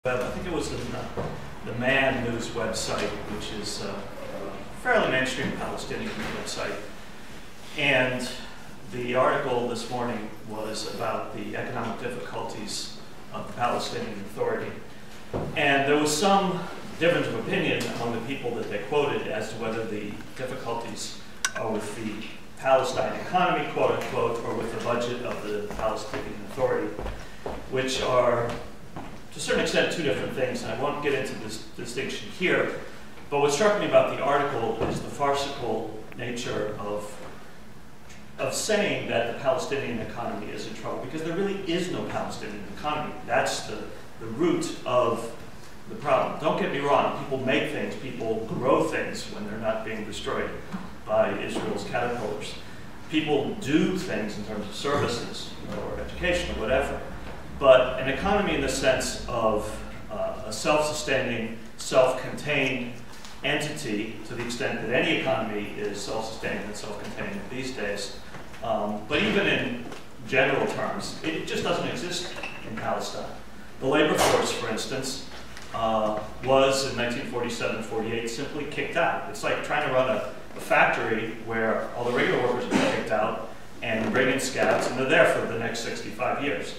I think it was the Man News website, which is a fairly mainstream Palestinian website. And the article this morning was about the economic difficulties of the Palestinian Authority. And there was some difference of opinion among the people that they quoted as to whether the difficulties are with the Palestine economy, quote unquote, or with the budget of the Palestinian Authority, which are, to a certain extent, two different things, and I won't get into this distinction here. But what struck me about the article is the farcical nature of saying that the Palestinian economy is in trouble, because there really is no Palestinian economy. That's the root of the problem. Don't get me wrong, people make things, people grow things when they're not being destroyed by Israel's caterpillars. People do things in terms of services or education or whatever. But an economy in the sense of a self-sustaining, self-contained entity, to the extent that any economy is self-sustaining and self-contained these days, but even in general terms, it just doesn't exist in Palestine. The labor force, for instance, was in 1947-48 simply kicked out. It's like trying to run a factory where all the regular workers have been kicked out and bring in scabs, and they're there for the next 65 years.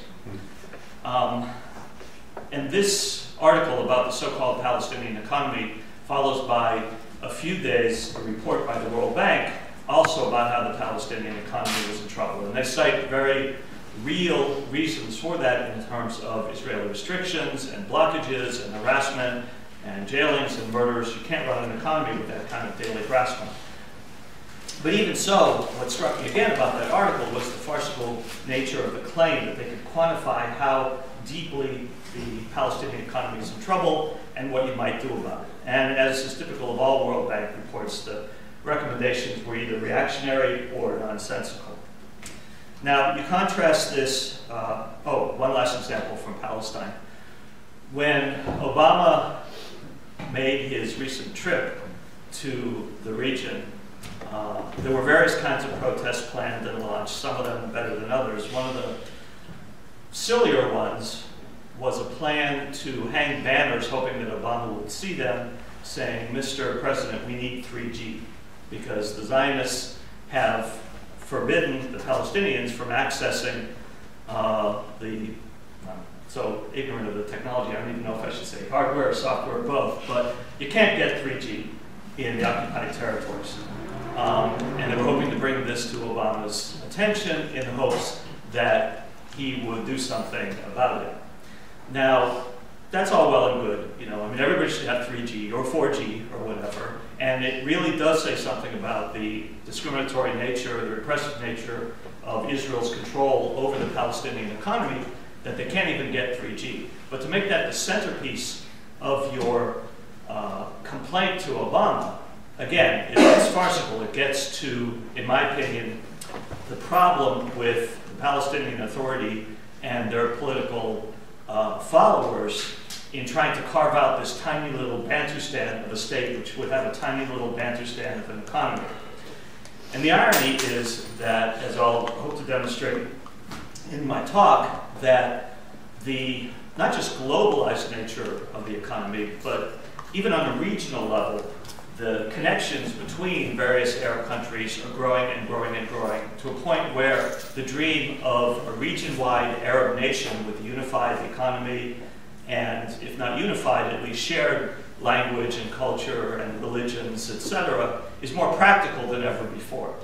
And this article about the so-called Palestinian economy follows by a few days a report by the World Bank also about how the Palestinian economy was in trouble. And they cite very real reasons for that in terms of Israeli restrictions and blockages and harassment and jailings and murders. You can't run an economy with that kind of daily harassment. But even so, what struck me again about that article was the farcical nature of the claim that they could quantify how deeply the Palestinian economy is in trouble and what you might do about it. And as is typical of all World Bank reports, the recommendations were either reactionary or nonsensical. Now, you contrast this, one last example from Palestine. When Obama made his recent trip to the region, there were various kinds of protests planned and launched, some of them better than others. One of the sillier ones was a plan to hang banners hoping that Obama would see them saying, "Mr. President, we need 3G," because the Zionists have forbidden the Palestinians from accessing so ignorant of the technology, I don't even know if I should say hardware or software, both, but you can't get 3G in the occupied territories. And they were hoping to bring this to Obama's attention in the hopes that he would do something about it. Now, that's all well and good. You know, I mean, everybody should have 3G or 4G or whatever. And it really does say something about the discriminatory nature, the repressive nature of Israel's control over the Palestinian economy, that they can't even get 3G. But to make that the centerpiece of your complaint to Obama, again, it's farcical. It gets to, in my opinion, the problem with the Palestinian Authority and their political followers in trying to carve out this tiny little Bantustan of a state which would have a tiny little Bantustan of an economy. And the irony is that, as I'll hope to demonstrate in my talk, that the not just globalized nature of the economy, but even on a regional level, the connections between various Arab countries are growing and growing and growing to a point where the dream of a region-wide Arab nation with a unified economy and, if not unified, at least shared language and culture and religions, etc., is more practical than ever before.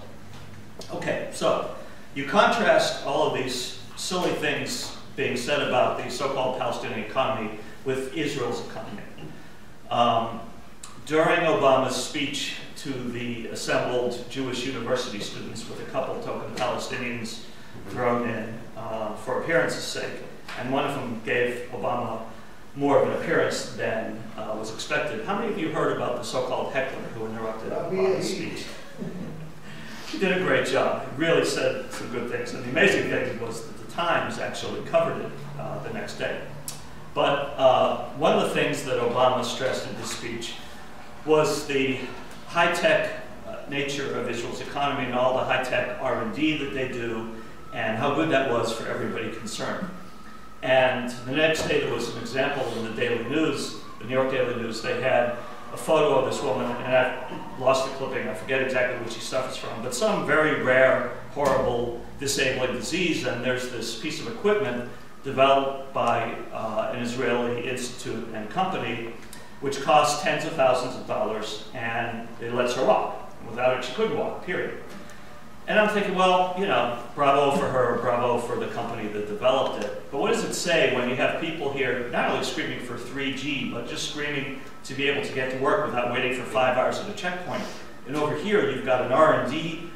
Okay, so you contrast all of these silly things being said about the so-called Palestinian economy with Israel's economy. During Obama's speech to the assembled Jewish university students, with a couple token Palestinians thrown in for appearance's sake, and one of them gave Obama more of an appearance than was expected. How many of you heard about the so-called heckler who interrupted Obama's speech? He did a great job. He really said some good things. And the amazing thing was that the Times actually covered it the next day. But one of the things that Obama stressed in his speech was the high-tech nature of Israel's economy and all the high-tech R&D that they do, and how good that was for everybody concerned. And the next day there was an example in the Daily News, the New York Daily News. They had a photo of this woman, and I've lost the clipping, I forget exactly where she suffers from, but some very rare, horrible, disabling disease, and there's this piece of equipment developed by an Israeli institute and company, which costs tens of thousands of dollars, and it lets her walk. Without it, she couldn't walk, period. And I'm thinking, well, you know, bravo for her, bravo for the company that developed it. But what does it say when you have people here not only screaming for 3G, but just screaming to be able to get to work without waiting for 5 hours at a checkpoint? And over here, you've got an R&D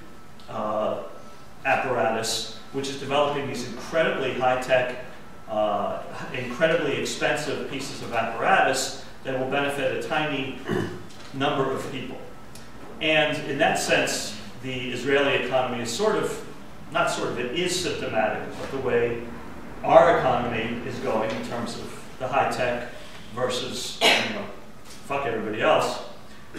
apparatus, which is developing these incredibly high-tech, incredibly expensive pieces of apparatus that will benefit a tiny number of people. And in that sense, the Israeli economy is it is symptomatic of the way our economy is going in terms of the high tech versus, you know, fuck everybody else.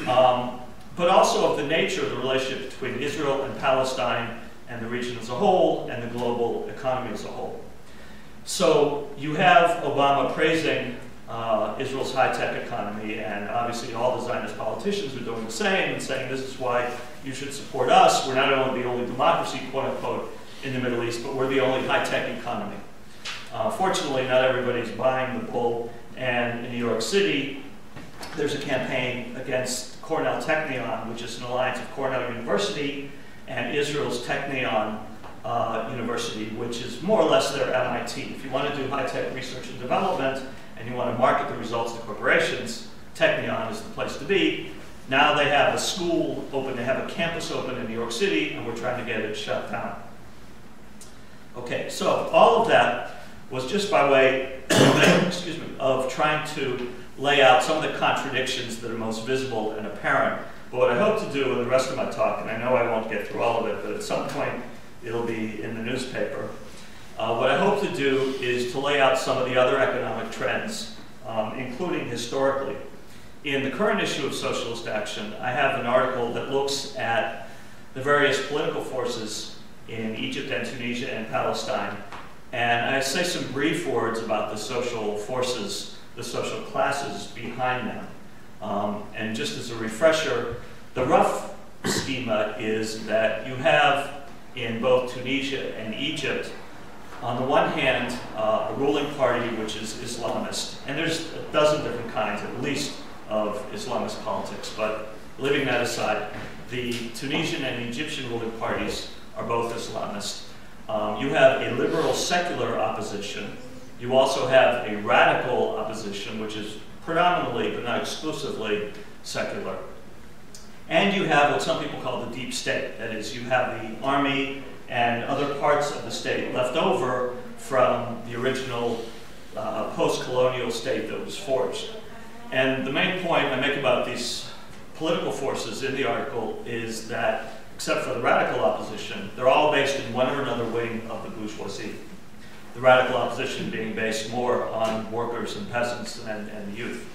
But also of the nature of the relationship between Israel and Palestine and the region as a whole and the global economy as a whole. So you have Obama praising Israel's high-tech economy, and obviously all the Zionist politicians are doing the same and saying this is why you should support us. We're not only the only democracy, quote-unquote, in the Middle East, but we're the only high-tech economy. Fortunately, not everybody's buying the bull, and in New York City, there's a campaign against Cornell Technion, which is an alliance of Cornell University and Israel's Technion University, which is more or less their MIT. If you want to do high-tech research and development, and you want to market the results to corporations, Technion is the place to be. Now they have a school open, they have a campus open in New York City, and we're trying to get it shut down. Okay, so all of that was just by way excuse me, of trying to lay out some of the contradictions that are most visible and apparent. But what I hope to do in the rest of my talk, and I know I won't get through all of it, but at some point it'll be in the newspaper, what I hope to do is to lay out some of the other economic trends, including historically. In the current issue of Socialist Action, I have an article that looks at the various political forces in Egypt and Tunisia and Palestine, and I say some brief words about the social forces, the social classes behind them. And just as a refresher, the rough schema is that you have in both Tunisia and Egypt, on the one hand, a ruling party which is Islamist, and there's a dozen different kinds, at least, of Islamist politics, but leaving that aside, the Tunisian and Egyptian ruling parties are both Islamist. You have a liberal secular opposition. You also have a radical opposition, which is predominantly, but not exclusively, secular. And you have what some people call the deep state. That is, you have the army and other parts of the state left over from the original post-colonial state that was forged. And the main point I make about these political forces in the article is that, except for the radical opposition, they're all based in one or another wing of the bourgeoisie. The radical opposition being based more on workers and peasants and the youth.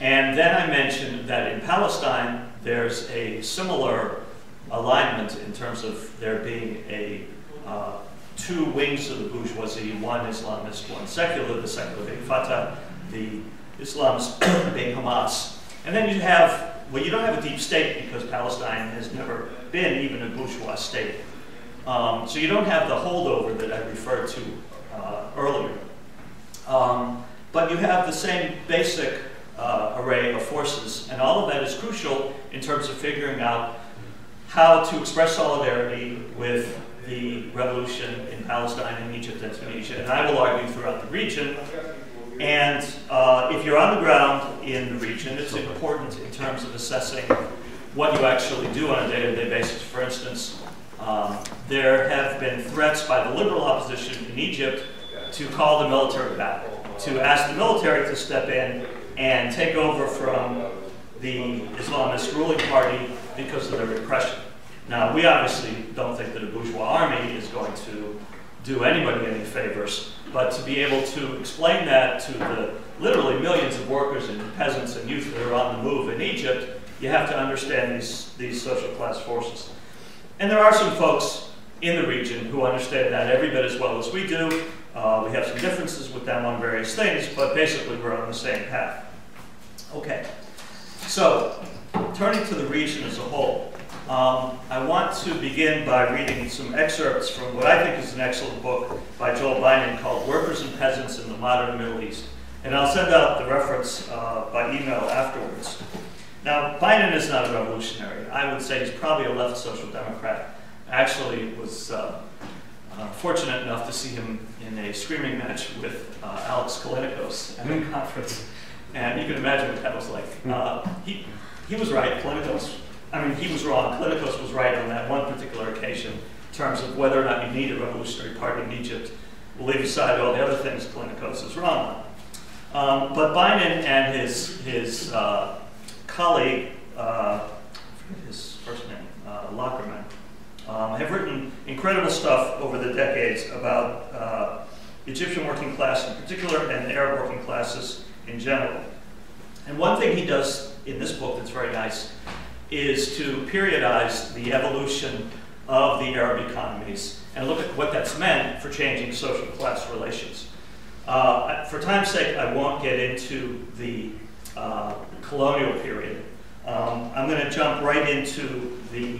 And then I mentioned that in Palestine, there's a similar alignment in terms of there being two wings of the bourgeoisie, one Islamist, one secular, the secular being Fatah, the Islamist being Hamas. And then you have, well, you don't have a deep state because Palestine has never been even a bourgeois state. So you don't have the holdover that I referred to earlier. But you have the same basic array of forces, and all of that is crucial in terms of figuring out how to express solidarity with the revolution in Palestine and Egypt and Tunisia, and I will argue throughout the region. And if you're on the ground in the region, it's important in terms of assessing what you actually do on a day-to-day basis. For instance, there have been threats by the liberal opposition in Egypt to call the military back, to ask the military to step in and take over from the Islamist ruling party because of their repression. Now, we obviously don't think that a bourgeois army is going to do anybody any favors, but to be able to explain that to the literally millions of workers and peasants and youth that are on the move in Egypt, you have to understand these social class forces. And there are some folks in the region who understand that every bit as well as we do. We have some differences with them on various things, but basically we're on the same path. Okay, so turning to the region as a whole, I want to begin by reading some excerpts from what I think is an excellent book by Joel Biden called Workers and Peasants in the Modern Middle East. And I'll send out the reference by email afterwards. Now, Biden is not a revolutionary. I would say he's probably a left social democrat. I actually was fortunate enough to see him in a screaming match with Alex Kalinikos at a conference. And you can imagine what that was like. He was right. He was wrong. Kalinikos was right on that one particular occasion in terms of whether or not you need a revolutionary party in Egypt. We'll leave aside all the other things Kalinikos is wrong on. But Biden and his colleague, I forget his first name, Lockerman, have written incredible stuff over the decades about Egyptian working class in particular and the Arab working classes in general. And one thing he does in this book that's very nice is to periodize the evolution of the Arab economies and look at what that's meant for changing social class relations. For time's sake, I won't get into the colonial period. I'm going to jump right into the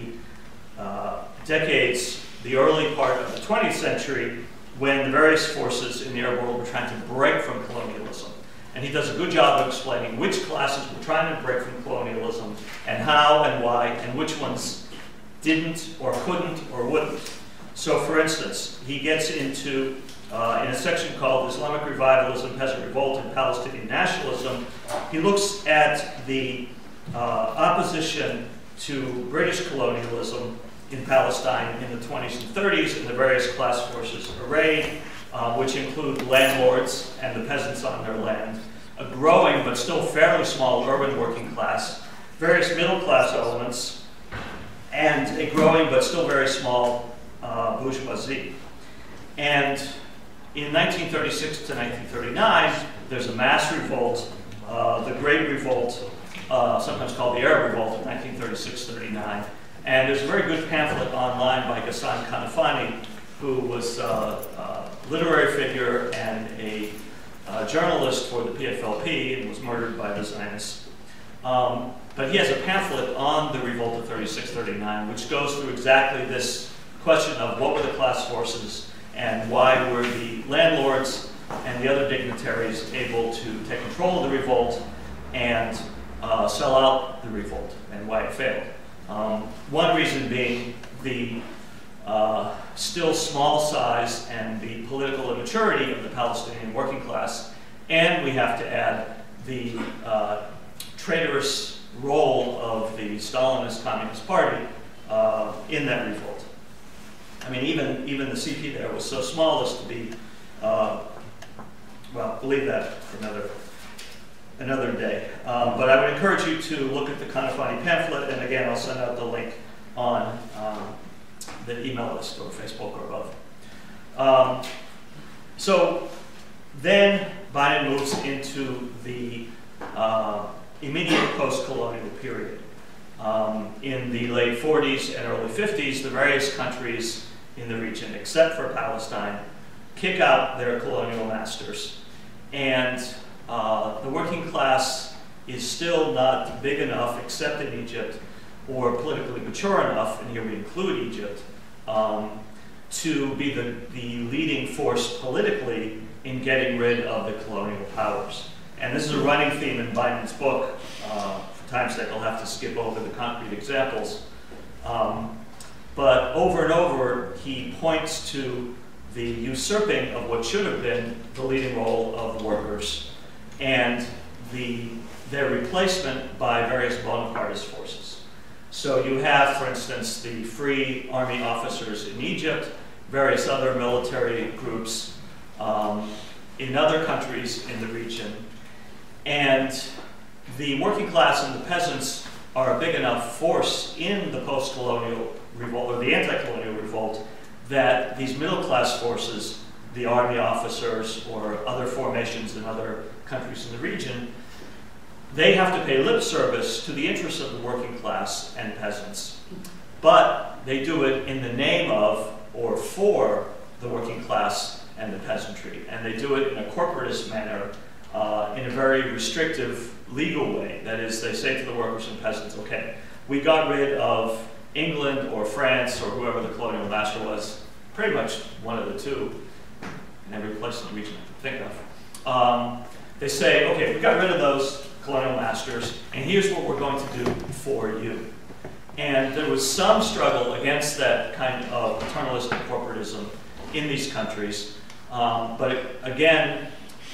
decades, the early part of the 20th century, when the various forces in the Arab world were trying to break from colonialism. And he does a good job of explaining which classes were trying to break from colonialism and how and why, and which ones didn't or couldn't or wouldn't. So for instance, he gets into, in a section called Islamic Revivalism, Peasant Revolt, and Palestinian Nationalism, he looks at the opposition to British colonialism in Palestine in the 20s and 30s and the various class forces arrayed, which include landlords and the peasants on their land, a growing but still fairly small urban working class, various middle class elements, and a growing but still very small bourgeoisie. And in 1936 to 1939, there's a mass revolt, the Great Revolt, sometimes called the Arab Revolt of 1936-39. And there's a very good pamphlet online by Ghassan Kanafani, who was a literary figure and a journalist for the PFLP and was murdered by the Zionists. But he has a pamphlet on the revolt of 36-39, which goes through exactly this question of what were the class forces and why were the landlords and the other dignitaries able to take control of the revolt and sell out the revolt, and why it failed. One reason being the still small size and the political immaturity of the Palestinian working class, and we have to add the traitorous role of the Stalinist Communist Party in that revolt. I mean, even the CP there was so small as to be, well, we'll leave that for another day. But I would encourage you to look at the Kanafani pamphlet, and again, I'll send out the link on the email list or Facebook or above. So then Biden moves into the immediate post-colonial period. In the late 40s and early 50s, the various countries in the region, except for Palestine, kick out their colonial masters. And the working class is still not big enough, except in Egypt, or politically mature enough, and here we include Egypt, to be the leading force politically in getting rid of the colonial powers. And this is a running theme in Biden's book. For time's sake, I'll have to skip over the concrete examples. But over and over, he points to the usurping of what should have been the leading role of the workers and their replacement by various Bonapartist forces. So you have, for instance, the free army officers in Egypt, various other military groups in other countries in the region, and the working class and the peasants are a big enough force in the post-colonial revolt, or the anti-colonial revolt, that these middle-class forces, the army officers or other formations in other countries in the region, they have to pay lip service to the interests of the working class and peasants. But they do it in the name of or for the working class and the peasantry. And they do it in a corporatist manner, in a very restrictive legal way. That is, they say to the workers and peasants, okay, we got rid of England or France or whoever the colonial master was, pretty much one of the two, in every place in the region I can think of. They say, okay, we got rid of those colonial masters, and here's what we're going to do for you. And there was some struggle against that kind of paternalistic corporatism in these countries. But again,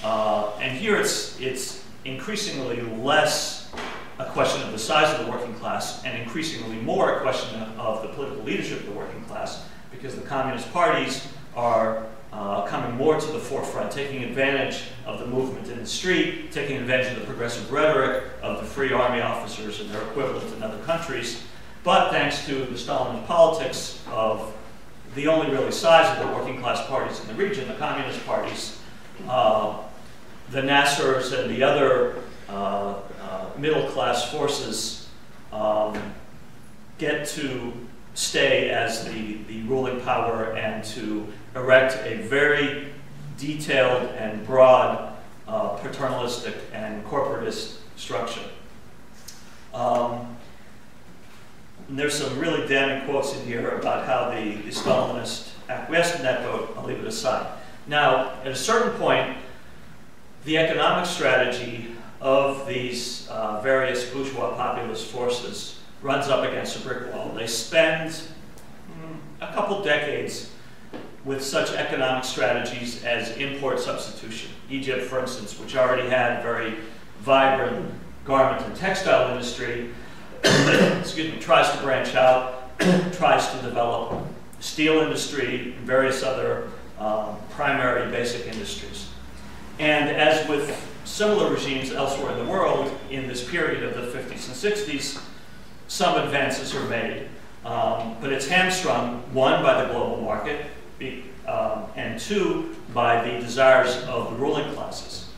and here it's increasingly less a question of the size of the working class and increasingly more a question of the political leadership of the working class, because the communist parties are coming more to the forefront, taking advantage of the movement in the street, taking advantage of the progressive rhetoric of the free army officers and their equivalents in other countries. But thanks to the Stalinist politics of the only really size of the working class parties in the region, the communist parties, the Nassers and the other middle class forces get to stay as the ruling power and to erect a very detailed and broad paternalistic and corporatist structure. And there's some really damning quotes in here about how the Stalinists acquiesced in that vote. I'll leave it aside. Now, at a certain point, the economic strategy of these various bourgeois populist forces runs up against a brick wall. They spend a couple decades with such economic strategies as import substitution. Egypt, for instance, which already had a very vibrant garment and textile industry, excuse me, tries to branch out, tries to develop steel industry and various other primary basic industries. And as with similar regimes elsewhere in the world, in this period of the 50s and 60s, some advances are made. But it's hamstrung, one, by the global market, and two, by the desires of the ruling classes.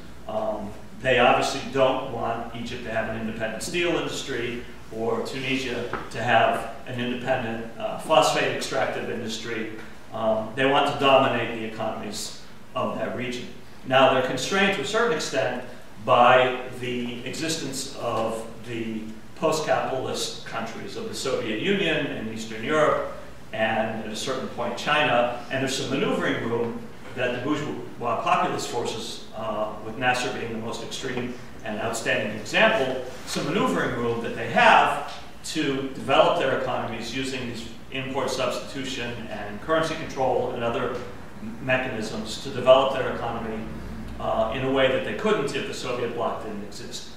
They obviously don't want Egypt to have an independent steel industry, or Tunisia to have an independent phosphate extractive industry. They want to dominate the economies of that region. Now, they're constrained to a certain extent by the existence of the post-capitalist countries of the Soviet Union and Eastern Europe, and at a certain point China, and there's some maneuvering room that the bourgeois populist forces, with Nasser being the most extreme and outstanding example, some maneuvering room that they have to develop their economies using these import substitution and currency control and other mechanisms to develop their economy in a way that they couldn't if the Soviet bloc didn't exist.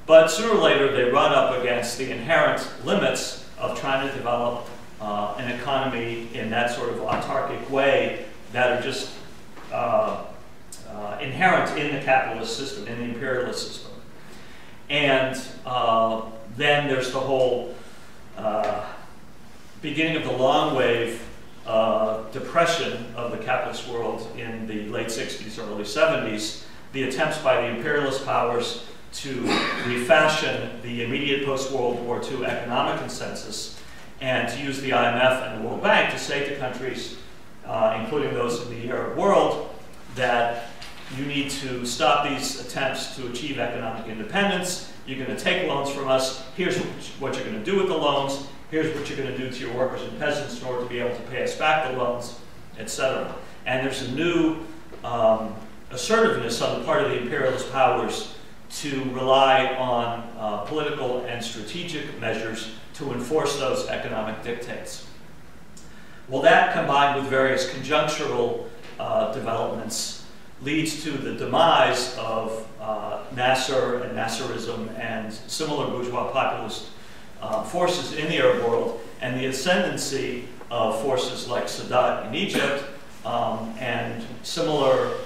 But sooner or later, they run up against the inherent limits of trying to develop an economy in that sort of autarkic way that are just inherent in the capitalist system, in the imperialist system. And then there's the whole beginning of the long wave depression of the capitalist world in the late 60s, early 70s, the attempts by the imperialist powers to refashion the immediate post-World War II economic consensus and to use the IMF and the World Bank to say to countries, including those in the Arab world, that you need to stop these attempts to achieve economic independence. You're going to take loans from us. Here's what you're going to do with the loans. Here's what you're going to do to your workers and peasants in order to be able to pay us back the loans, etc. And there's a new assertiveness on the part of the imperialist powers to rely on political and strategic measures to enforce those economic dictates. Well, that combined with various conjunctural developments leads to the demise of Nasser and Nasserism and similar bourgeois populist forces in the Arab world, and the ascendancy of forces like Sadat in Egypt and similar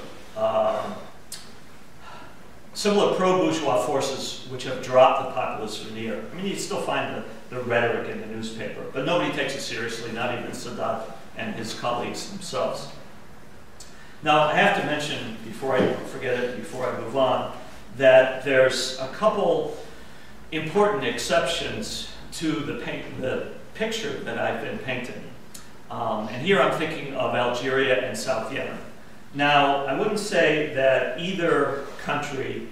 pro-bourgeois forces which have dropped the populist veneer. I mean, you still find the rhetoric in the newspaper, but nobody takes it seriously, not even Sadat and his colleagues themselves. Now, I have to mention, before I forget it, before I move on, that there's a couple important exceptions to the picture that I've been painting. And here I'm thinking of Algeria and South Yemen. Now, I wouldn't say that either country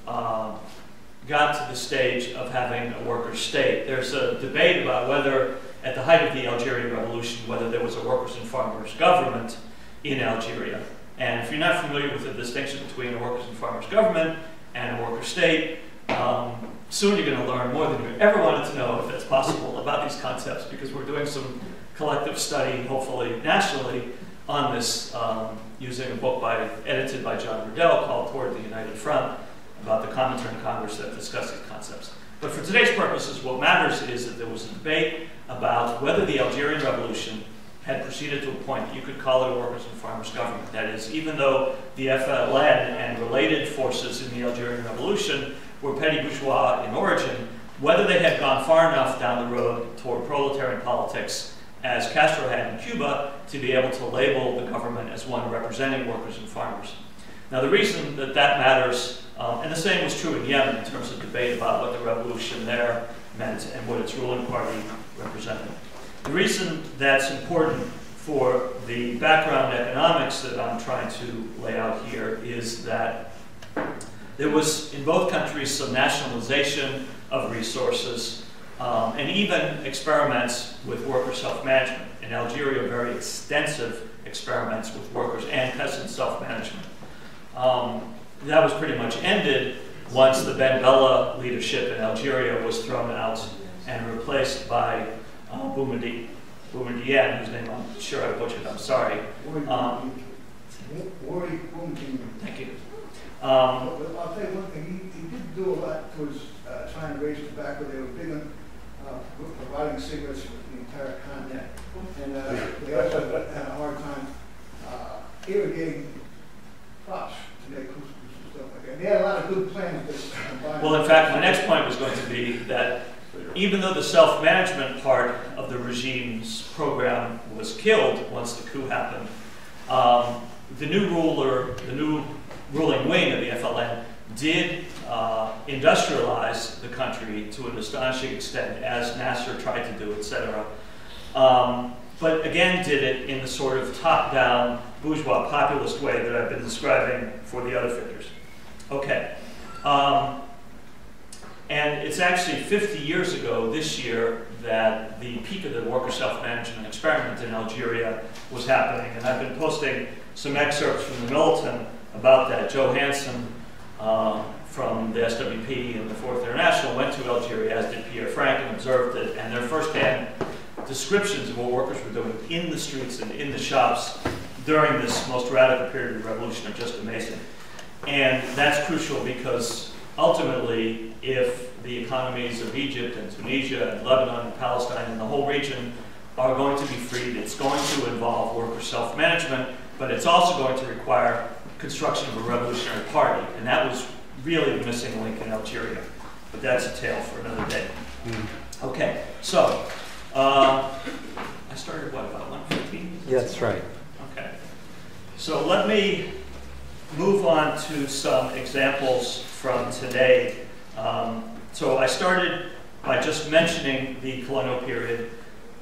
got to the stage of having a workers' state. There's a debate about whether, at the height of the Algerian Revolution, whether there was a workers' and farmers' government in Algeria. And if you're not familiar with the distinction between a workers' and farmers' government and a workers' state, soon you're going to learn more than you ever wanted to know, if that's possible, about these concepts, because we're doing some collective study, hopefully nationally, on this using a book edited by John Riddell called Toward the United Front, about the Comintern Congress that discussed these concepts. But for today's purposes, what matters is that there was a debate about whether the Algerian Revolution had proceeded to a point that you could call it a workers' and farmers' government. That is, even though the FLN and related forces in the Algerian Revolution were petty bourgeois in origin, whether they had gone far enough down the road toward proletarian politics, as Castro had in Cuba, to be able to label the government as one representing workers and farmers. Now, the reason that that matters, and the same was true in Yemen in terms of debate about what the revolution there meant and what its ruling party represented. The reason that's important for the background economics that I'm trying to lay out here is that there was, in both countries, some nationalization of resources and even experiments with worker self-management. In Algeria, very extensive experiments with workers and peasant self-management. That was pretty much ended once the Ben Bella leadership in Algeria was thrown out and replaced by Boumediene, whose name I'm sure I butchered, I'm sorry. Thank you. I'll tell you one thing, he did do a lot towards trying to raise tobacco. They were big on providing cigarettes for the entire continent. And they also had a hard time irrigating crops to make couscous and stuff like that. They had a lot of good plans. Well, in fact, my next point was going to be that even though the self-management part of the regime's program was killed once the coup happened, the new ruling wing of the FLN did industrialize the country to an astonishing extent, as Nasser tried to do, etc. But again, did it in the sort of top-down bourgeois populist way that I've been describing for the other figures. Okay. And it's actually 50 years ago this year that the peak of the worker self-management experiment in Algeria was happening. And I've been posting some excerpts from the Militant about that. Joe Hansen from the SWP and the Fourth International went to Algeria, as did Pierre Frank, and observed it. And their firsthand descriptions of what workers were doing in the streets and in the shops during this most radical period of the revolution are just amazing. And that's crucial because ultimately, if the economies of Egypt and Tunisia and Lebanon and Palestine and the whole region are going to be freed, it's going to involve worker self-management, but it's also going to require construction of a revolutionary party. And that was really the missing link in Algeria. But that's a tale for another day. Okay, so I started, what, about 1:15? Yeah, that's right. Okay. So let me move on to some examples from today. So I started by just mentioning the colonial period,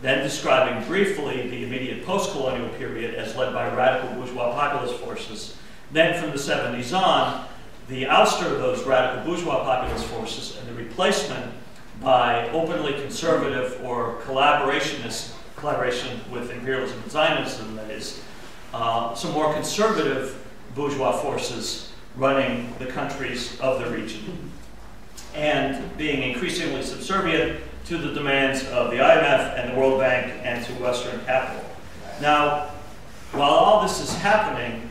then describing briefly the immediate post-colonial period as led by radical bourgeois populist forces. Then from the 70s on, the ouster of those radical bourgeois populist forces and the replacement by openly conservative or collaboration with imperialism and Zionism, that is, some more conservative bourgeois forces running the countries of the region and being increasingly subservient to the demands of the IMF and the World Bank and to Western capital. Now, while all this is happening,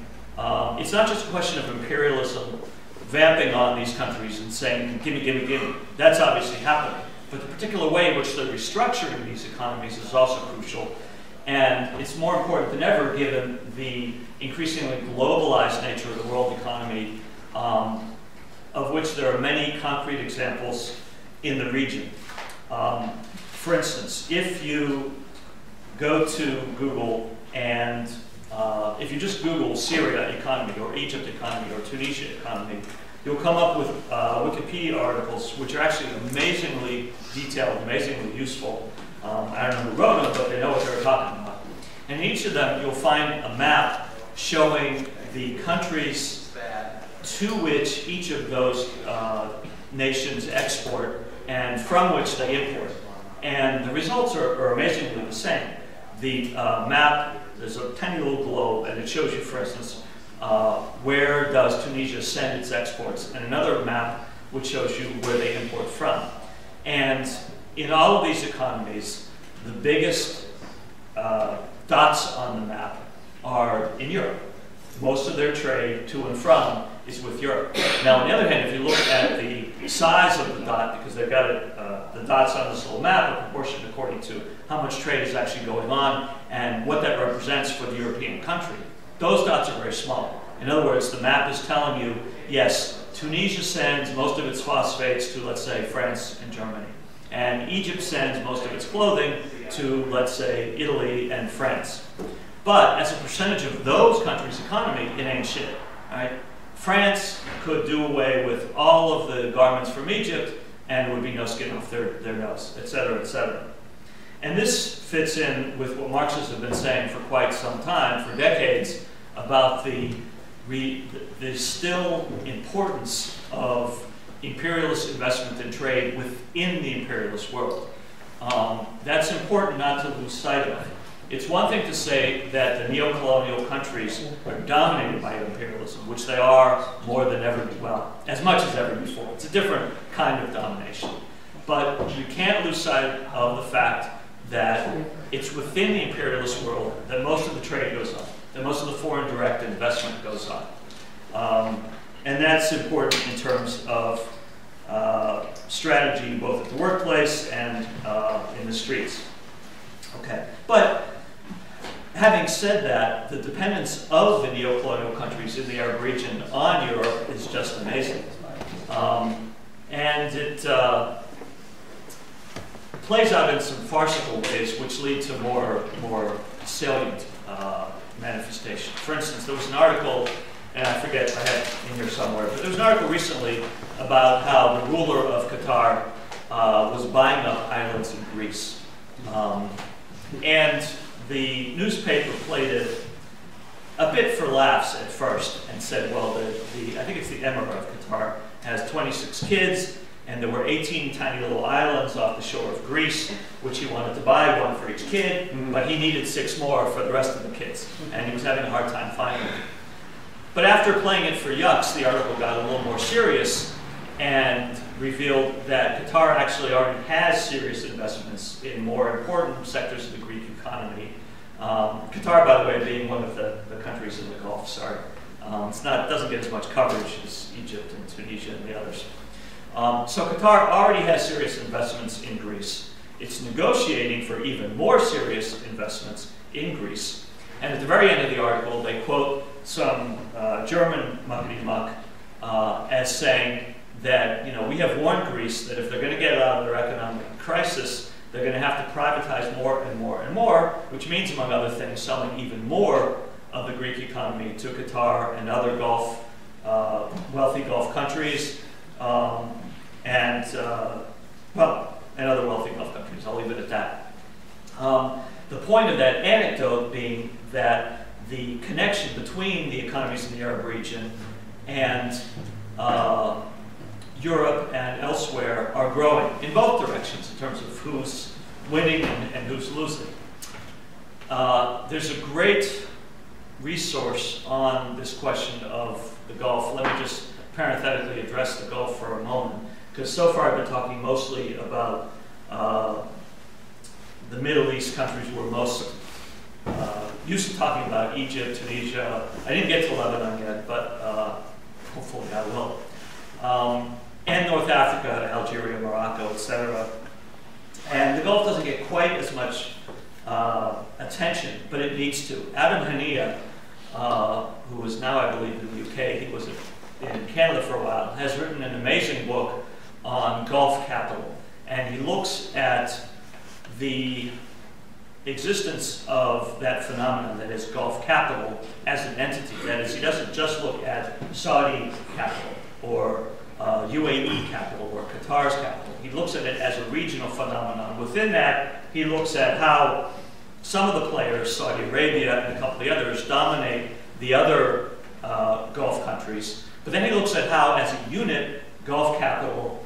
it's not just a question of imperialism vamping on these countries and saying, gimme, gimme, gimme. That's obviously happening. But the particular way in which they're restructuring these economies is also crucial. And it's more important than ever given the increasingly globalized nature of the world economy, of which there are many concrete examples in the region. For instance, if you go to Google and if you just Google Syria economy or Egypt economy or Tunisia economy, you'll come up with Wikipedia articles which are actually amazingly detailed, amazingly useful. I don't know who wrote them, but they know what they were talking about. And in each of them, you'll find a map showing the countries to which each of those nations export and from which they import. And the results are amazingly the same. The map, there's a tiny little globe, and it shows you, for instance, where does Tunisia send its exports, and another map which shows you where they import from. And in all of these economies, the biggest dots on the map are in Europe. Most of their trade to and from is with Europe. Now, on the other hand, if you look at the size of the dot, because they've got it, the dots on this little map are proportioned according to how much trade is actually going on and what that represents for the European country. Those dots are very small. In other words, the map is telling you, yes, Tunisia sends most of its phosphates to, let's say, France and Germany. And Egypt sends most of its clothing to, let's say, Italy and France. But as a percentage of those countries' economy, it ain't shit, right? France could do away with all of the garments from Egypt, and there would be no skin off their nose, et cetera, et cetera. And this fits in with what Marxists have been saying for quite some time, for decades, about the still importance of imperialist investment and trade within the imperialist world. That's important not to lose sight of. It's one thing to say that the neo-colonial countries are dominated by imperialism, which they are more than ever, well, as much as ever before. It's a different kind of domination. But you can't lose sight of the fact that it's within the imperialist world that most of the trade goes on, that most of the foreign direct investment goes on. And that's important in terms of strategy, both at the workplace and in the streets. Okay, but having said that, the dependence of the neo-colonial countries in the Arab region on Europe is just amazing. And it plays out in some farcical ways which lead to more salient manifestations. For instance, there was an article, and I forget, I had it in here somewhere, but there was an article recently about how the ruler of Qatar was buying up islands in Greece. And the newspaper played it a bit for laughs at first and said, well, I think it's the Emir of Qatar has 26 kids, and there were 18 tiny little islands off the shore of Greece, which he wanted to buy, one for each kid, but he needed 6 more for the rest of the kids, and he was having a hard time finding them. But after playing it for yucks, the article got a little more serious and revealed that Qatar actually already has serious investments in more important sectors of the Greek economy. Qatar, by the way, being one of the countries in the Gulf, sorry. It doesn't get as much coverage as Egypt and Tunisia and the others. So Qatar already has serious investments in Greece. It's negotiating for even more serious investments in Greece. And at the very end of the article, they quote some German muckety-muck as saying that, we have warned Greece that if they're going to get out of their economic crisis, they're going to have to privatize more and more and more, which means, among other things, selling even more of the Greek economy to Qatar and other Gulf, wealthy Gulf countries, and other wealthy Gulf countries. I'll leave it at that. The point of that anecdote being that the connection between the economies in the Arab region and Europe and elsewhere are growing in both directions in terms of who's winning and who's losing. There's a great resource on this question of the Gulf. Let me just parenthetically address the Gulf for a moment, because so far I've been talking mostly about the Middle East countries we're most used to talking about, Egypt, Tunisia. I didn't get to Lebanon yet, but hopefully I will. And North Africa, Algeria, Morocco, etc. And the Gulf doesn't get quite as much attention, but it needs to. Adam Hania, who is now, I believe, in the UK, he was in Canada for a while, has written an amazing book on Gulf capital. And he looks at the existence of that phenomenon that is Gulf capital as an entity. That is, he doesn't just look at Saudi capital or UAE capital or Qatar's capital. He looks at it as a regional phenomenon. Within that, he looks at how some of the players, Saudi Arabia and a couple of the others, dominate the other Gulf countries. But then he looks at how, as a unit, Gulf capital